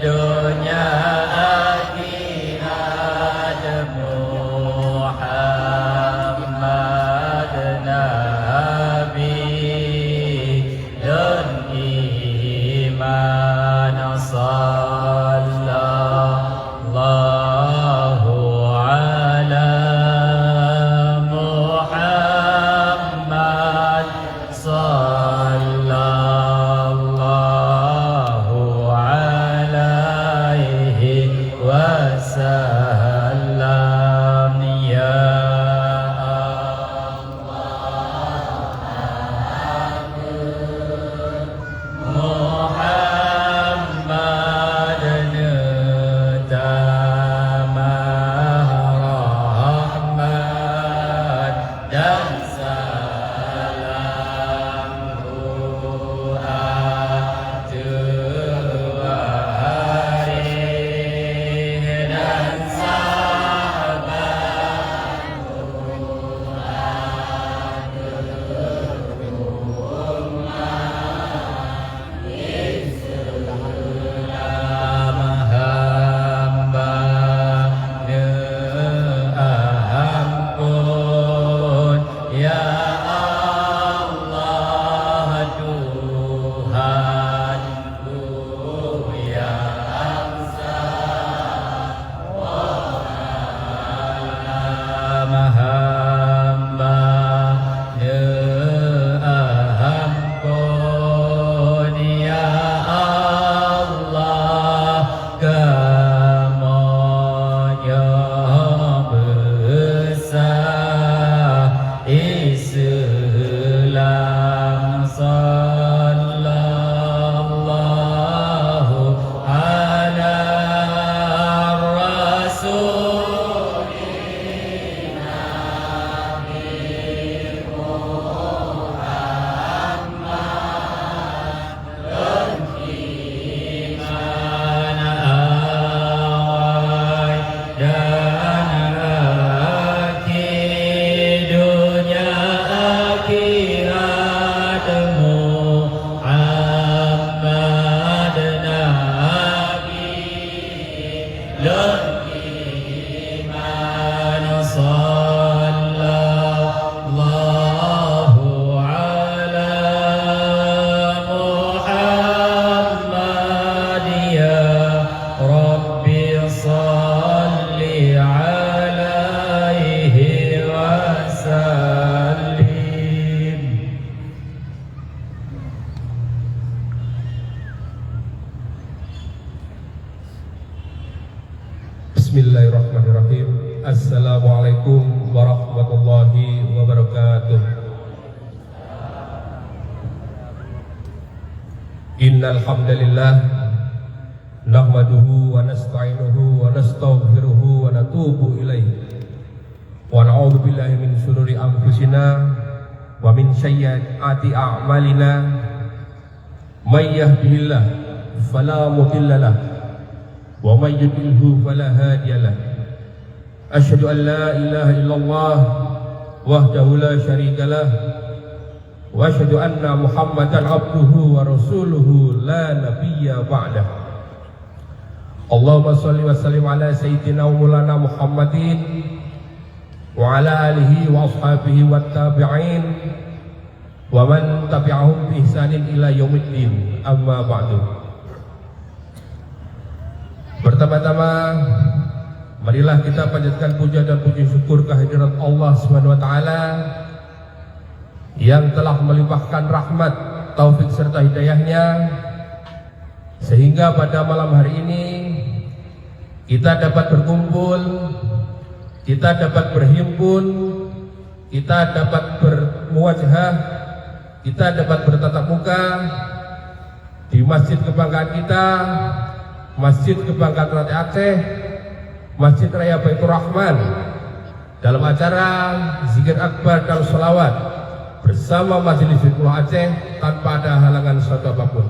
dunia akhirat Muhammad Nabi dan iman sallallahu ala Muhammad sallallahu alaihi wasallam ya Muhammad tamah rahmat dan salamku atuari dan hamba ampun ya Allah Tuhanku yang hamba ampun ya Allah kamonya besar Islam sallallahu ala rasul sallallahu ala Muhammad ya Rabbi salli alaihi wasallim. Bismillahirrahmanirrahim. Assalamualaikum warahmatullahi wabarakatuh. Innal hamdalillah nahmaduhu wa nasta'inuhu wa nastaghfiruhu wa natubu ilaihi wa na'udzu billahi min shururi anfusina wa min sayyiati a'malina may yahdihillah fala mudilla lahu wa may yudlilhu fala hadiya lahu. Asyhadu an la ilaha illallah wahdahu la syarika lah wa asyhadu anna Muhammadan abduhu wa rasuluhu la nabiyya ba'dah. Allahumma shalli wa sallim ala sayyidina wa maulana Muhammadin wa ala alihi wa ashabihi wa tabi'in wa man tabi'ahum bi ihsanin ila yaumiddin. Amma ba'du. Pertama-tama marilah kita panjatkan puja dan puji syukur kehadirat Allah Subhanahu wa taala yang telah melimpahkan rahmat, taufik serta hidayahnya sehingga pada malam hari ini kita dapat berkumpul, kita dapat berhimpun, kita dapat bermuwajahah, kita dapat bertatap muka di masjid kebanggaan kita, Masjid Kebanggaan Ternate Aceh, Masjid Raya Baitur Rahman, dalam acara zikir akbar dan sholawat bersama Majelis Zikrullah Aceh tanpa ada halangan suatu apapun.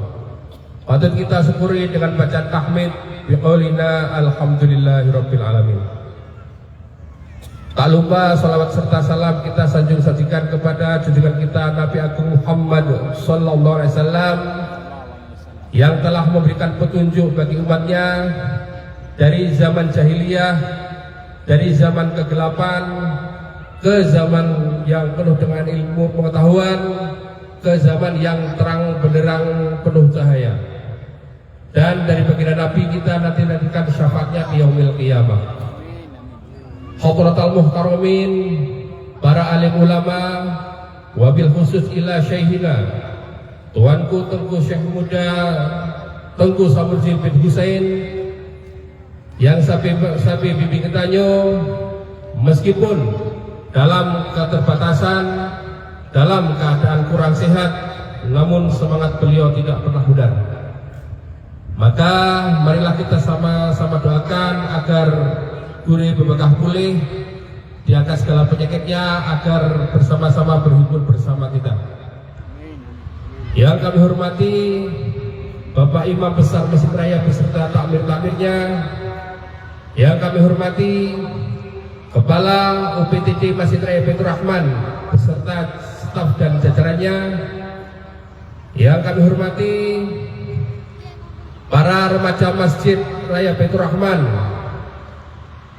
Patut kita syukuri dengan bacaan tahmid biqaulina alhamdulillahirabbil alamin. Tak lupa salawat serta salam kita sanjung sajikan kepada junjungan kita Nabi Agung Muhammad sallallahu alaihi wasallam yang telah memberikan petunjuk bagi umatnya dari zaman jahiliyah, dari zaman kegelapan ke zaman yang penuh dengan ilmu pengetahuan, ke zaman yang terang benderang penuh cahaya. Dan dari baginda Nabi kita nantikan syafaatnya di yaumil qiyamah. Hadratal muhtaramin, para alim ulama, wabil khusus ila syekhina tuanku Tengku Syekh Muda Tengku Samudin bin Husain yang sapi bimbing ketanyo, meskipun dalam keterbatasan, dalam keadaan kurang sehat, namun semangat beliau tidak pernah pudar. Maka marilah kita sama-sama doakan agar Guru Bebekah pulih, diangkat segala penyakitnya, agar bersama-sama berhibur bersama kita. Yang kami hormati Bapak Imam Besar Masjid Raya beserta takmir-takmirnya, yang kami hormati Kepala UPTD Masjid Raya Baitur Rahman beserta staf dan jajarannya, yang kami hormati para remaja Masjid Raya Baitur Rahman,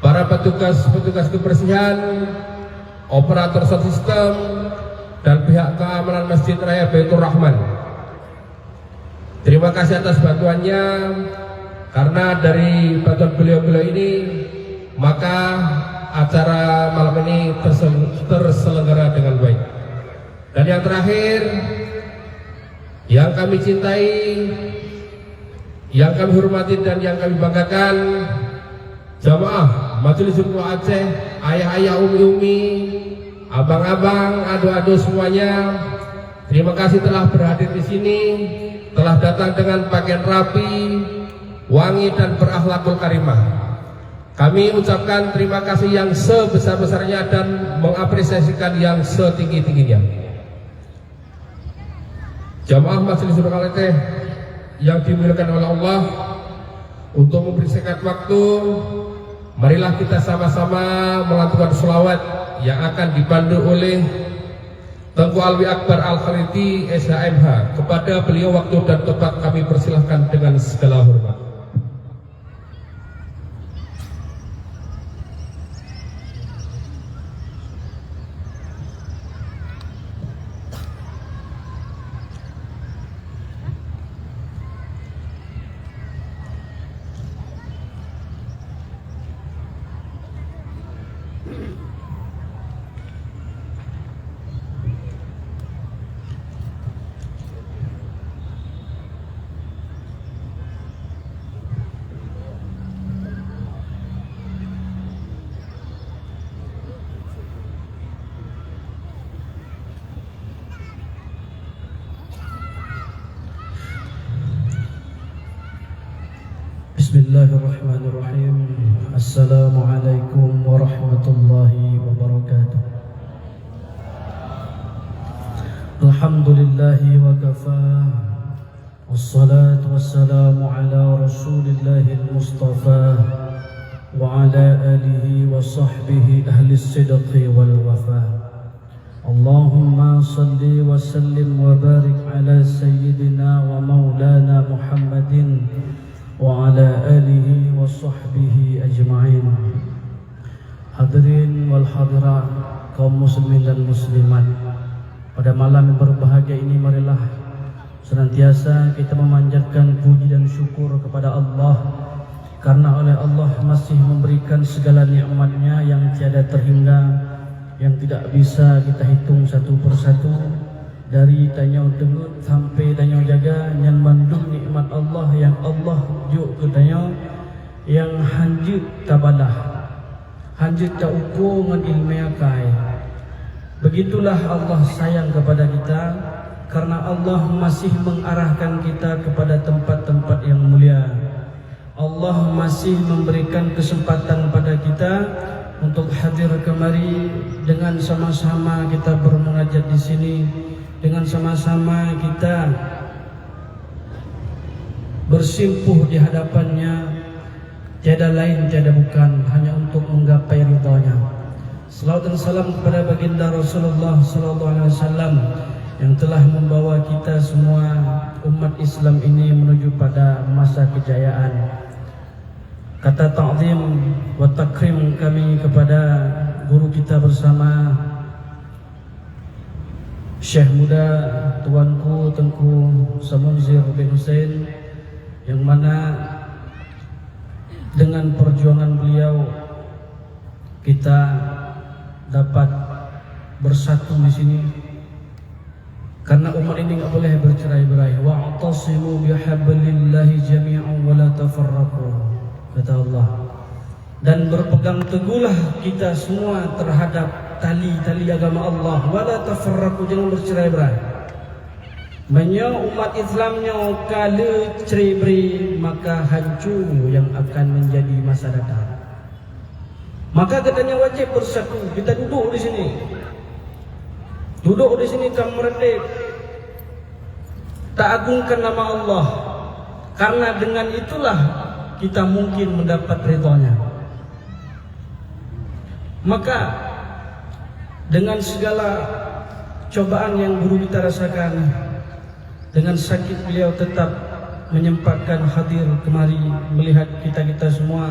para petugas kebersihan, operator sound system, dan pihak keamanan Masjid Raya Baitur Rahman. Terima kasih atas bantuannya, karena dari bantuan beliau-beliau ini maka acara malam ini terselenggara dengan baik. Dan yang terakhir, yang kami cintai, yang kami hormati dan yang kami banggakan, jamaah Majelis Ulama Aceh, ayah-ayah, umi-umi, abang-abang, ado-ado semuanya, terima kasih telah berhadir di sini, telah datang dengan pakaian rapi, wangi dan berakhlakul karimah. Kami ucapkan terima kasih yang sebesar-besarnya dan mengapresiasikan yang setinggi-tingginya. Jamaah Majelis Ulama Aceh yang dimuliakan oleh Allah, untuk memberi sekat waktu, marilah kita sama-sama melantunkan sholawat yang akan dipandu oleh Tengku Alwi Akbar Al-Khariti SHMH. Kepada beliau waktu dan tempat kami persilahkan dengan segala hormat. Bismillahirrahmanirrahim. Assalamualaikum warahmatullahi wabarakatuh. Alhamdulillahi wa kafa, wassalatu wassalamu ala rasulillahil mustafa wa ala alihi wa sahbihi ahli sidqi wal wafa. Allahumma salli wa sallim wa barik ala sayyidina wa maulana Muhammadin wa ala alihi wa sahbihi ajma'in. Hadirin wal hadirat, kaum muslimin dan muslimat, pada malam yang berbahagia ini marilah senantiasa kita memanjatkan puji dan syukur kepada Allah, karena oleh Allah masih memberikan segala nikmat-Nya yang tiada terhingga, yang tidak bisa kita hitung satu persatu. Dari tanyau dengut sampai tanyau jaga, yang mandung nikmat Allah yang Allah juk ke tanyau, yang hanjut tabalah, hanjut tak ukur dengan ilmiakai. Begitulah Allah sayang kepada kita, karena Allah masih mengarahkan kita kepada tempat-tempat yang mulia. Allah masih memberikan kesempatan pada kita untuk hadir kemari, dengan sama-sama kita bermunajat di sini, dengan sama-sama kita bersimpuh di hadapannya, tiada lain tiada bukan hanya untuk menggapai ridha-Nya. Salawat dan salam kepada baginda Rasulullah sallallahu alaihi wasallam yang telah membawa kita semua umat Islam ini menuju pada masa kejayaan. Kata ta'zim wa takrim kami kepada guru kita bersama, Syekh muda tuanku Tengku Samunzir bin Hussein, yang mana dengan perjuangan beliau kita dapat bersatu di sini, karena umat ini nggak boleh bercerai-berai. Wa'tasimu bihablillahi jami'an wa la tafarraqu, kata Allah. Dan berpegang teguhlah kita semua terhadap tali-tali agama Allah, wa la tafarraqu, jangan bercerai-berai. Menyo umat Islamnya kala cerai-berai, maka hancur yang akan menjadi masa datang. Maka katanya wajib bersatu. Kita duduk di sini. Duduk di sini tak meredip, tak agungkan nama Allah, karena dengan itulah kita mungkin mendapat ridhonya. Maka dengan segala cobaan yang guru kita rasakan, dengan sakit beliau tetap menyempatkan hadir kemari melihat kita semua.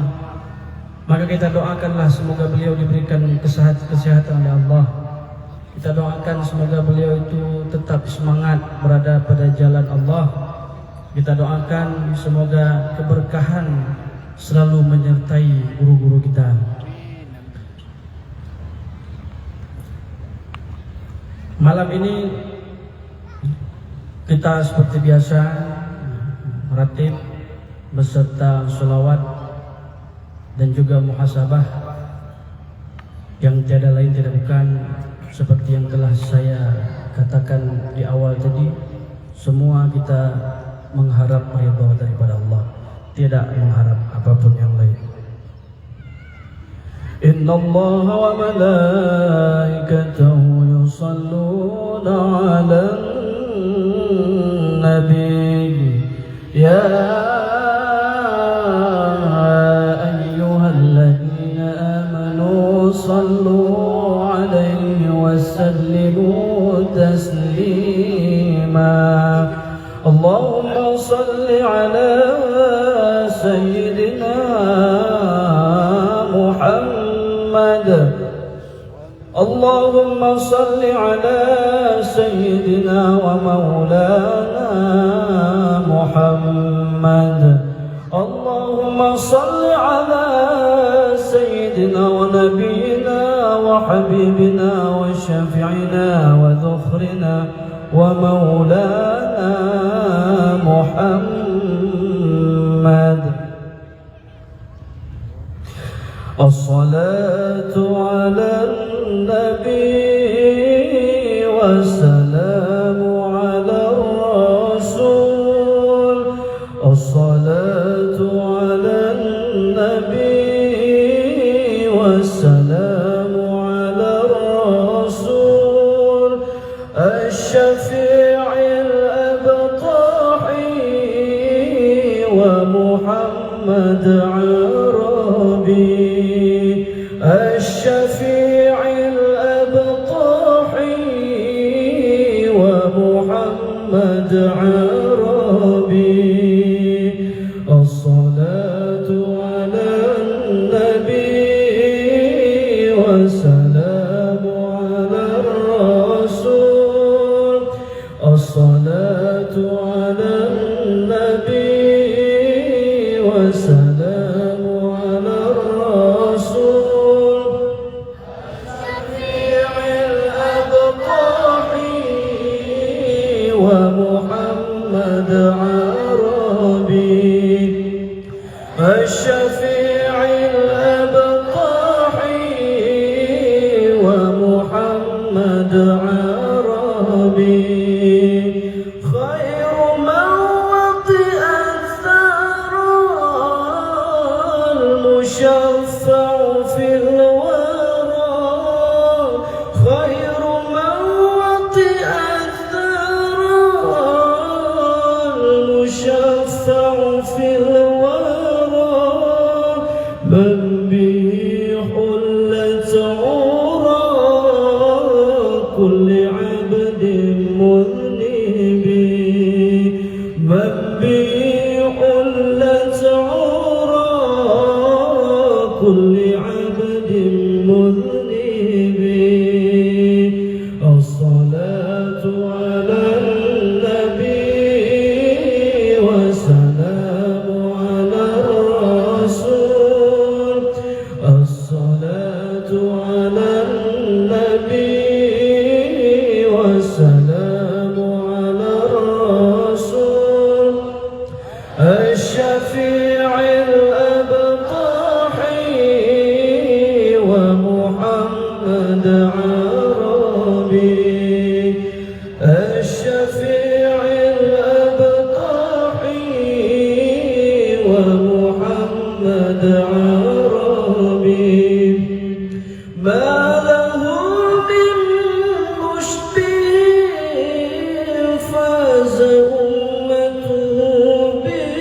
Maka kita doakanlah semoga beliau diberikan kesehatan oleh Allah. Kita doakan semoga beliau itu tetap semangat berada pada jalan Allah. Kita doakan semoga keberkahan selalu menyertai guru-guru kita. Malam ini kita seperti biasa meratib beserta sholawat dan juga muhasabah, yang tiada lain tidak bukan seperti yang telah saya katakan di awal tadi. Semua kita mengharap ridha daripada Allah, tidak mengharap apapun yang lain. Inna Allah wa malaikatahu yusalluna 'alan nabi ya ayyuhalladzina amanu sallu 'alaihi wasallimu taslima. Allahumma salli 'ala sayyidina Muhammad. Allahumma salli 'ala sayyidina wa maulana Muhammad. Allahumma salli 'ala sayyidina wa nabiyyina wa habibina wa syafi'ina wa dhukhrina wa maulana Muhammad. As-salatu 'alan nabi wassalamu 'alar rasul. As-salatu 'alan nabi wassalamu 'alar rasul. Asy-syafi'il abtahi wa Muhammad Arabi. الشفيع الأبطحي ومحمد عربي. الصلاة على النبي والسلام على الرسول. الصلاة على النبي والسلام على الرسول. ومحمد عربي. الشفيع الأبطحي ومحمد عربي. خير من وطئ الثرى المشفع في الورى. خير من وطئ المشفع في الورى. من به حلت عرى كل عبد ربي حلت عورا كل عبد مذنب الصلاة على النبي والسلام على الرسول الصلاة على النبي والسلام على الرسول الشفيع الأبطحي ومحمد عربي الشفيع الأبطحي ومحمد عربي ما له من مشبه فاز أمته به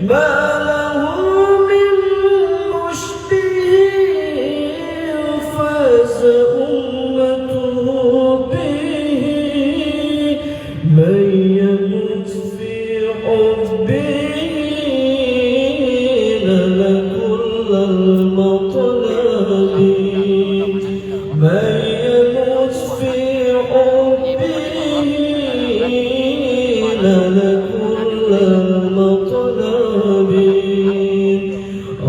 ما له من مشبه فاز أمته به من يمت في حبه نال كل المطلب من يمت في حبه نال كل المطلب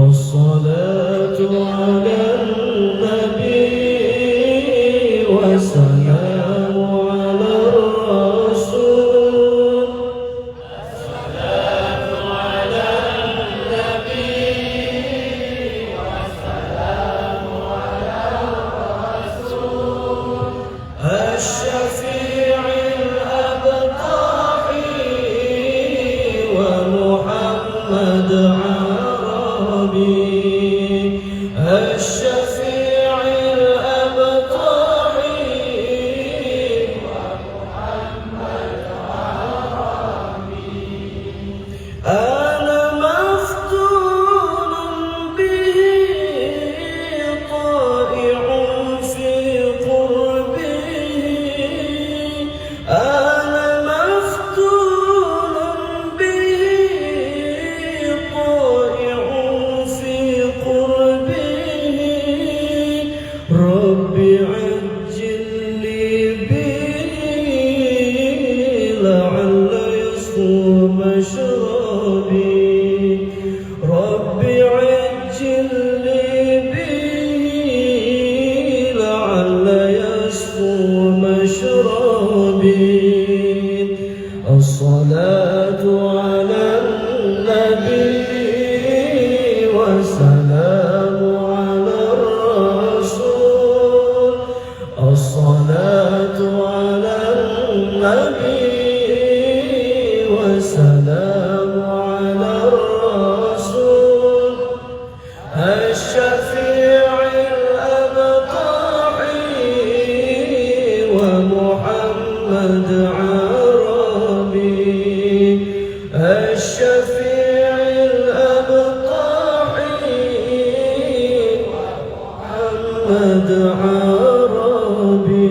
الصلاة على النبي والسلام على الرسول الشفيع الأبطحي ومحمد عربي الشفيع الأبطحي ومحمد عربي أنا مفتون به طائع في قربه أنا مفتون به طائع في قربه ربي عجل لي به لعل يصفو مشربي ربي عجل لي به لعل يصفو مشربي الصلاة على النبي والسلام على الرسول الصلاة على النبي والسلام على الرسول الشفيع الأبطحي ومحمد عربي الشفيع الأبطحي ومحمد عربي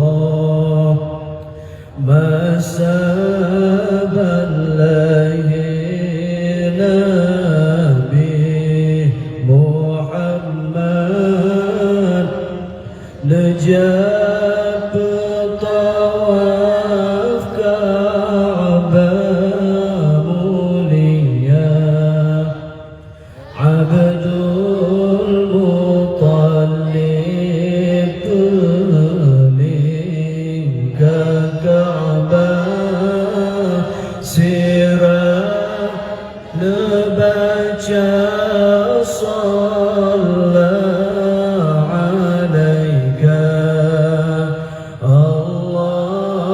الله ما ساب الله نبي محمد نجاب طواف كعبة موليا عبد المطلب تلك كعبة sirah Nebaca Sallallahu alaika Allahu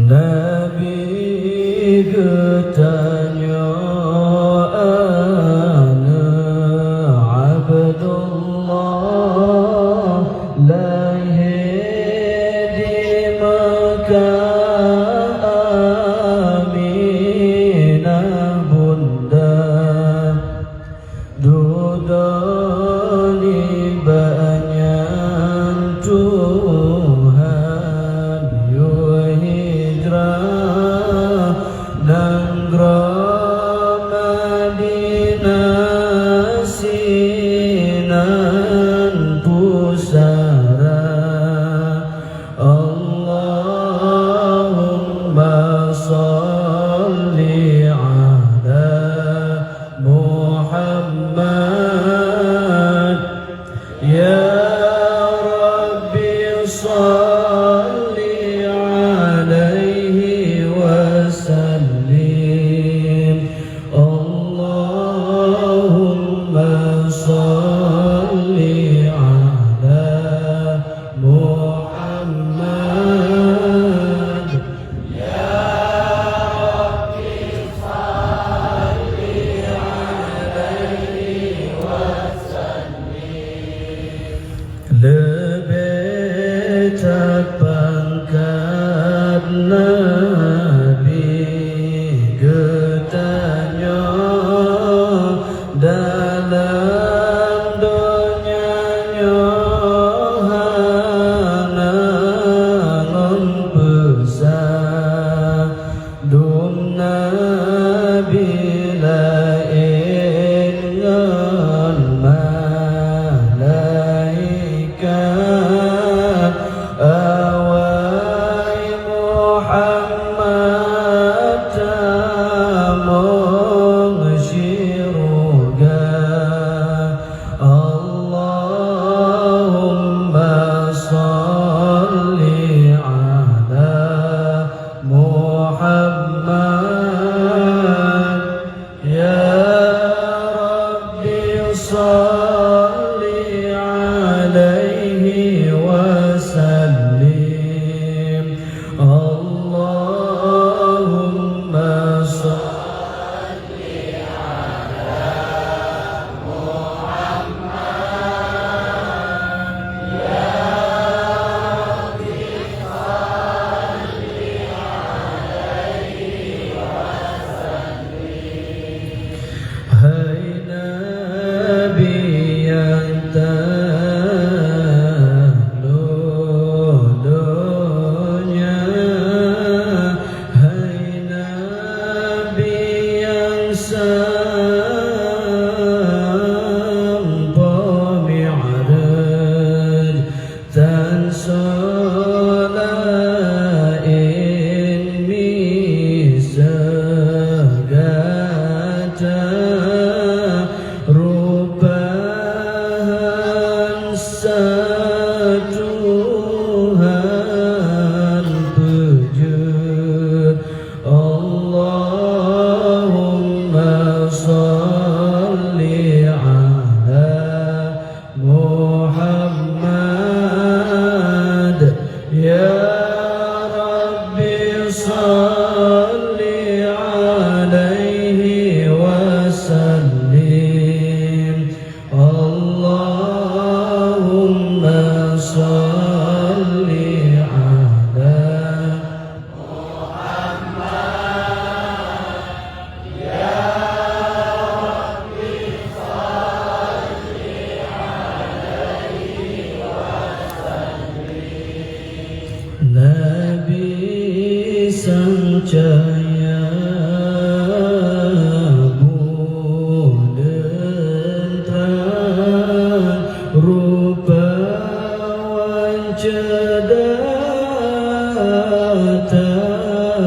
Nabi bertanya ana Abdullah lahir di Makkah Aminah bunda dudani banyak Tuhan Nanggro Madinah sinan pusara Allah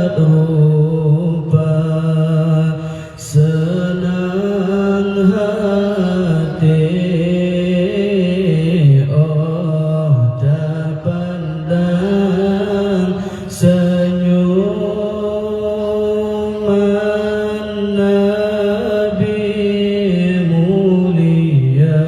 terlupa senang hati, oh tak pandang senyuman Nabi mulia.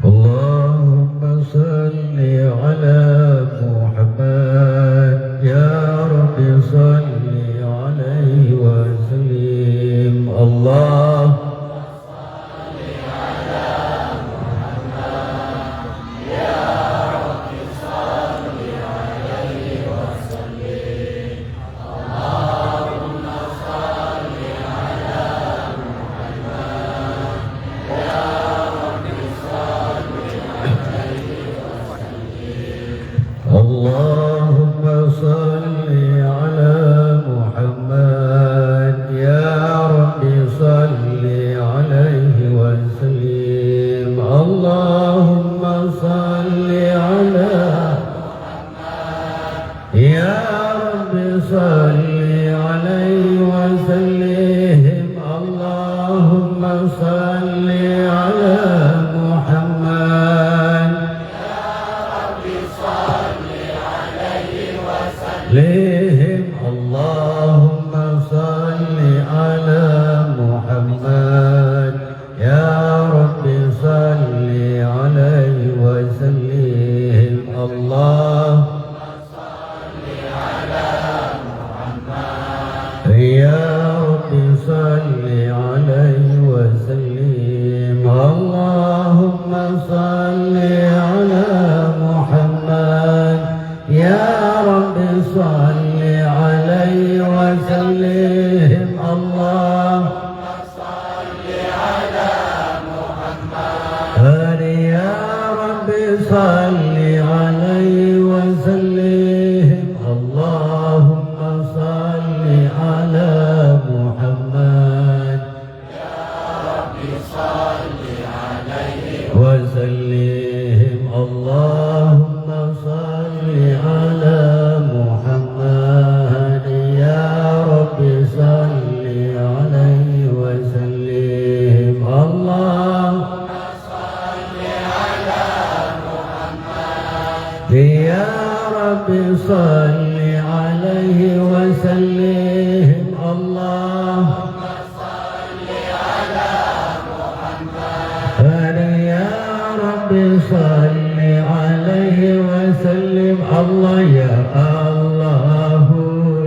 Allahumma salli ala Muhammad, ya Rabbi salli alaihi wa sallim. Allahumma salli ala Muhammad, ya Rabbi salli alaihi wa sallim. Allahumma salli ala Muhammad, ya Rabbi salli alaihi wa sallim. Allah Allahumma salli ala Muhammad, ya Rabbi salli alaihi wa sallim. Allahumma salli ala Muhammad, ya Rabbi salli alaihi wa sallim. Allahumma salli ala Muhammad, lihim. Allahumma salli ala Muhammad, ya Rabbi salli alaihi wa sallim. Allahumma salli ala Muhammad, ya Rabbi salli alaihi wa sallim. Allahumma salli ala Muhammad, ya Rabbi salli alaihi wa sallim. Allahumma salli ala Muhammad, ya Rabbi salli alaihi wa sallim. Allahumma salli ala Muhammad, ya Rabbi salli alaihi wa sallim. Allahumma salli ala Muhammad, ya Rabbi salli alaihi wa sallim. Allahumma salli ala Muhammad, ya Rabbi salli alaihi wa sallim. Allahumma صل عليه وسلم الله يا الله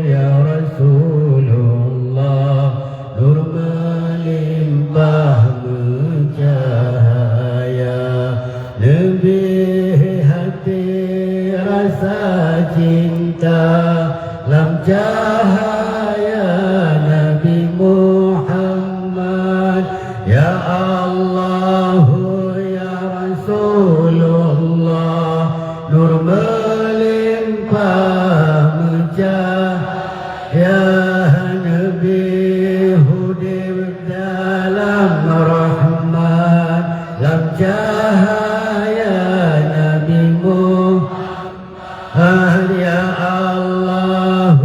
يا رسول الله nur melimpah mencahaya lebih hati rasa cinta lam cahaya Nabi Muhammad ya Allah ya Rasulullah nur melimpah mencahaya Nabi hidup dalam rahmat lam cahaya Nabi Muhammad ya Allah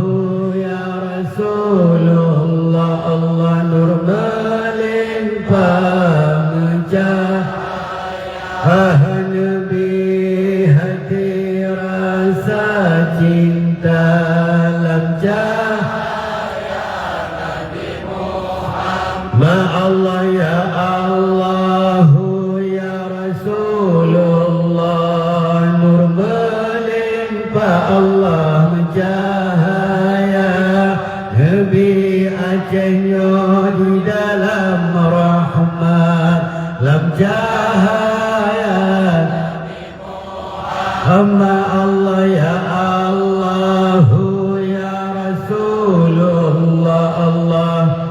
ya Rasulullah Allah nur melimpah mencahaya Nabi hati rasa cinta lam cahaya Nabi Muhammad Allah ya Allah ya Rasulullah nur melimpah Allah mencahaya Nabi Acehnya di dalam rahmat lam cahaya Amma Allah ya Allah ya Rasulullah Allah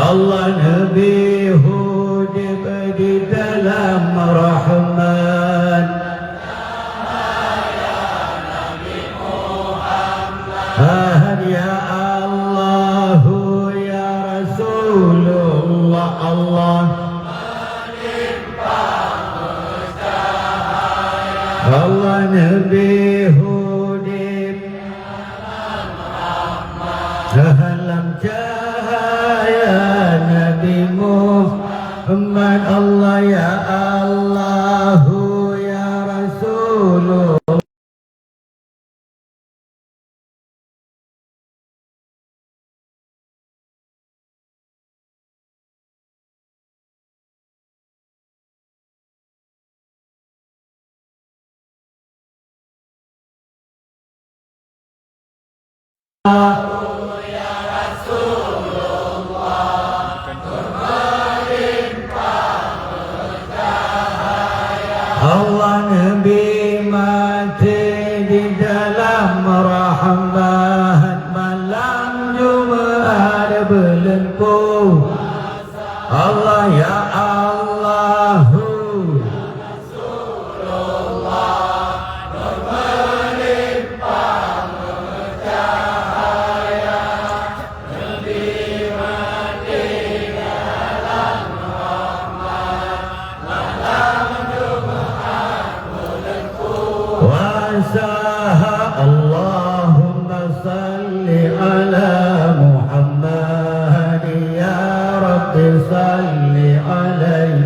Allah Nabi hidup di dalam rahmat ya Allah ya Rasulullah Allah Allah Nabi hidup dalam cahaya Nabi Muhammad Allah ya Allah ya Rasulullah Allah Nabi mati di dalam rahmat malam Jumat berlempuh Allah ya Allah Allahumma salli ala Muhammad ya Rabbi salli alaihim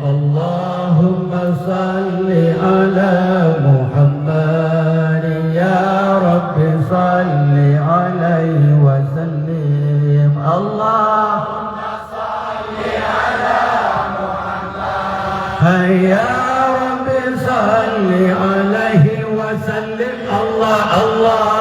Allahumma salli ala Muhammad ya Rabbi salli alaihi wa sallim Allahumma salli ala Muhammad ya salli alaihi wa sallim Allah Allah